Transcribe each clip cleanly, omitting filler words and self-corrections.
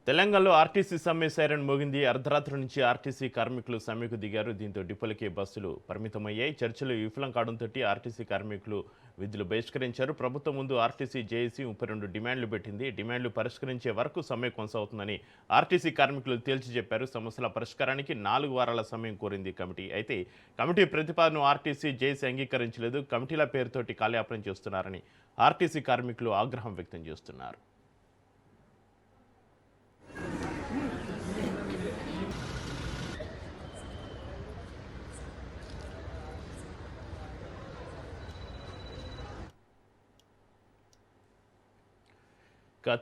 తెలంగాణలో ఆర్టీసీ సమ్మె సైరన్ మోగింది. అర్ధరాత్రి నుంచి ఆర్టీసీ కార్మికులు సమ్మెకు దిగారు. దీంతో డిపోలకే బస్సులు పరిమితమయ్యాయి. చర్చలు విఫలం కావడంతో ఆర్టీసీ కార్మికులు విధులు బహిష్కరించారు. ప్రభుత్వం ముందు ఆర్టీసీ జేఏసీ 32 డిమాండ్లు పెట్టింది. డిమాండ్లు పరిష్కరించే వరకు సమ్మె కొనసాగుతుందని ఆర్టీసీ కార్మికులు తేల్చి చెప్పారు. సమస్యల పరిష్కారానికి 4 వారాల సమయం కోరింది కమిటీ. అయితే కమిటీ ప్రతిపాదనను ఆర్టీసీ జేఏసీ అంగీకరించలేదు. కమిటీల పేరుతోటి కాలయాపన చేస్తున్నారని ఆర్టీసీ కార్మికులు ఆగ్రహం వ్యక్తం చేస్తున్నారు.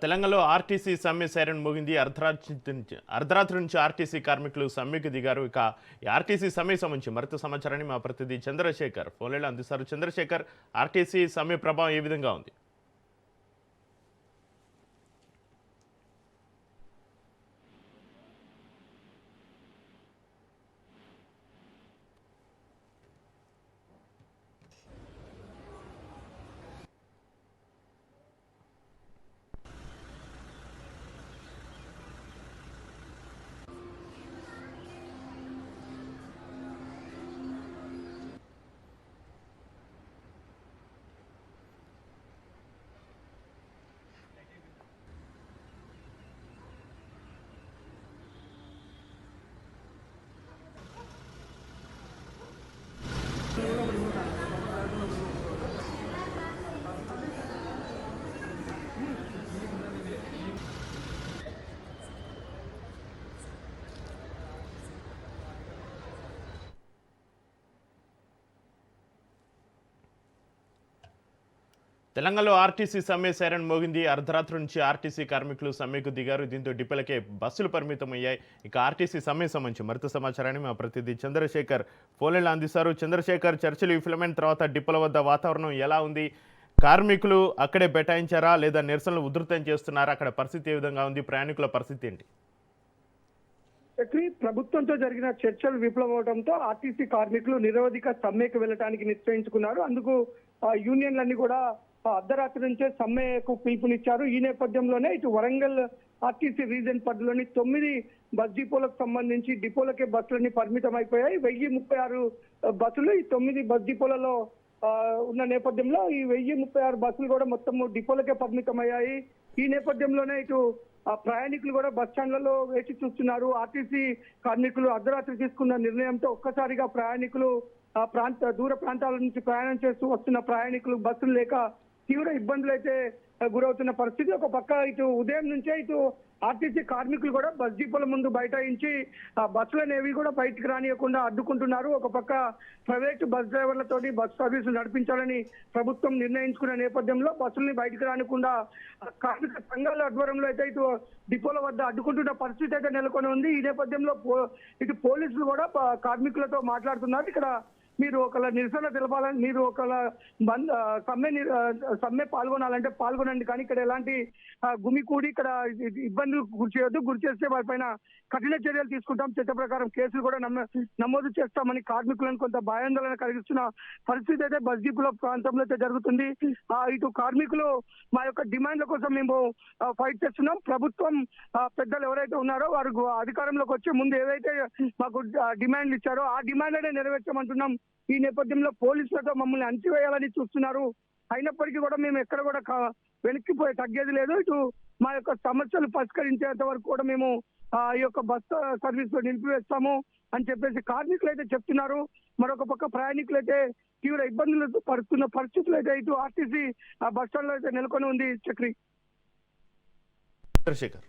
తెలంగాణలో ఆర్టీసీ సమ్మె సైరన్ మోగింది. అర్ధరాత్రి నుంచి ఆర్టీసీ కార్మికులు సమ్మెకు దిగారు. ఇక ఆర్టీసీ సమ్మె సంబంధించి మరింత సమాచారాన్ని మా ప్రతినిధి చంద్రశేఖర్ ఫోన్లో అందిస్తారు. చంద్రశేఖర్, ఆర్టీసీ సమ్మె ప్రభావం ఏ విధంగా ఉంది? తెలంగాణలో ఆర్టీసీ సమ్మె సైరన్ మోగింది. అర్ధరాత్రి నుంచి ఆర్టీసీ కార్మికులు సమ్మెకు దిగారు. దీంతో డిపోలకే బస్సులు పరిమితమయ్యాయి. ఇక ఆర్టీసీ సమ్మె సంబంధించి మరింత సమాచారాన్ని మా ప్రతినిధి చంద్రశేఖర్ ఫోన్లో అందిస్తారు. చంద్రశేఖర్, చర్చలు విఫలమైన తర్వాత డిపోల వద్ద వాతావరణం ఎలా ఉంది? కార్మికులు అక్కడే బైఠాయించారా లేదా నిరసనలు ఉధృతం చేస్తున్నారా? అక్కడ పరిస్థితి ఏ విధంగా ఉంది? ప్రయాణికుల పరిస్థితి ఏంటి? ప్రభుత్వంతో జరిగిన చర్చలు విఫలమవడంతో ఆర్టీసీ కార్మికులు నిరవధిక సమ్మెకు వెళ్ళడానికి నిశ్చయించుకున్నారు. అందుకు యూనియన్లన్నీ కూడా అర్ధరాత్రి నుంచే సమ్మెకు పిలుపునిచ్చారు. ఈ నేపథ్యంలోనే ఇటు వరంగల్ ఆర్టీసీ రీజన్ పరిధిలోని 9 బస్ డిపోలకు సంబంధించి డిపోలకే బస్సులన్నీ పరిమితం అయిపోయాయి. 1036 బస్సులు ఈ 9 బస్ డిపోలలో ఉన్న నేపథ్యంలో ఈ 1036 బస్సులు కూడా మొత్తం డిపోలకే పరిమితమయ్యాయి. ఈ నేపథ్యంలోనే ఇటు ప్రయాణికులు కూడా బస్ స్టాండ్లలో వేచి చూస్తున్నారు. ఆర్టీసీ కార్మికులు అర్ధరాత్రి తీసుకున్న నిర్ణయంతో ఒక్కసారిగా ప్రయాణికులు దూర ప్రాంతాల నుంచి ప్రయాణం చేస్తూ వస్తున్న ప్రయాణికులు బస్సులు లేక తీవ్ర ఇబ్బందులు అయితే గురవుతున్న పరిస్థితి. ఒక పక్క ఇటు ఉదయం నుంచే ఇటు ఆర్టీసీ కార్మికులు కూడా బస్ డిపోల ముందు బైఠాయించి బస్సులను ఏవి కూడా బయటకు రానియకుండా అడ్డుకుంటున్నారు. ఒక పక్క ప్రైవేటు బస్ డ్రైవర్లతోటి బస్ సర్వీసులు నడిపించాలని ప్రభుత్వం నిర్ణయించుకున్న నేపథ్యంలో బస్సుల్ని బయటకు రానికుండా కార్మిక సంఘాల ఆధ్వర్యంలో అయితే ఇటు డిపోల వద్ద అడ్డుకుంటున్న పరిస్థితి అయితే నెలకొని ఉంది. ఈ నేపథ్యంలో ఇటు పోలీసులు కూడా కార్మికులతో మాట్లాడుతున్నారు. ఇక్కడ మీరు ఒకళ్ళ నిరసన తెలపాలని, మీరు ఒకళ్ళ సమ్మె పాల్గొనాలంటే పాల్గొనండి, కానీ ఇక్కడ ఎలాంటి గుమికూడి ఇక్కడ ఇబ్బందులు గురి చేస్తే వారిపైన కఠిన చర్యలు తీసుకుంటాం, చట్ట ప్రకారం కేసులు కూడా నమోదు చేస్తామని కార్మికులను కొంత భయాందోళన కలిగిస్తున్న పరిస్థితి అయితే బస్ డిపోల ప్రాంతంలో అయితే జరుగుతుంది. ఇటు కార్మికులు మా యొక్క డిమాండ్ల కోసం మేము ఫైట్ చేస్తున్నాం. ప్రభుత్వం పెద్దలు ఎవరైతే ఉన్నారో వారు అధికారంలోకి వచ్చే ముందు ఏవైతే మాకు డిమాండ్లు ఇచ్చారో ఆ డిమాండ్లనే నెరవేర్చమంటున్నాం. ఈ నేపథ్యంలో పోలీసులతో మమ్మల్ని అణచివేయాలని చూస్తున్నారు. అయినప్పటికీ కూడా మేము ఎక్కడ కూడా వెనక్కిపోయి తగ్గేది లేదు. ఇటు మా యొక్క సమస్యలు పరిష్కరించేంత వరకు కూడా మేము ఈ యొక్క బస్ సర్వీస్ నిలిపివేస్తాము అని చెప్పేసి కార్మికులు అయితే చెప్తున్నారు. మరొక పక్క ప్రయాణికులు అయితే తీవ్ర ఇబ్బందులు పడుతున్న పరిస్థితులు అయితే ఇటు ఆర్టీసీ బస్ స్టాండ్ లో అయితే నెలకొని ఉంది. చక్రి. చంద్రశేఖర్.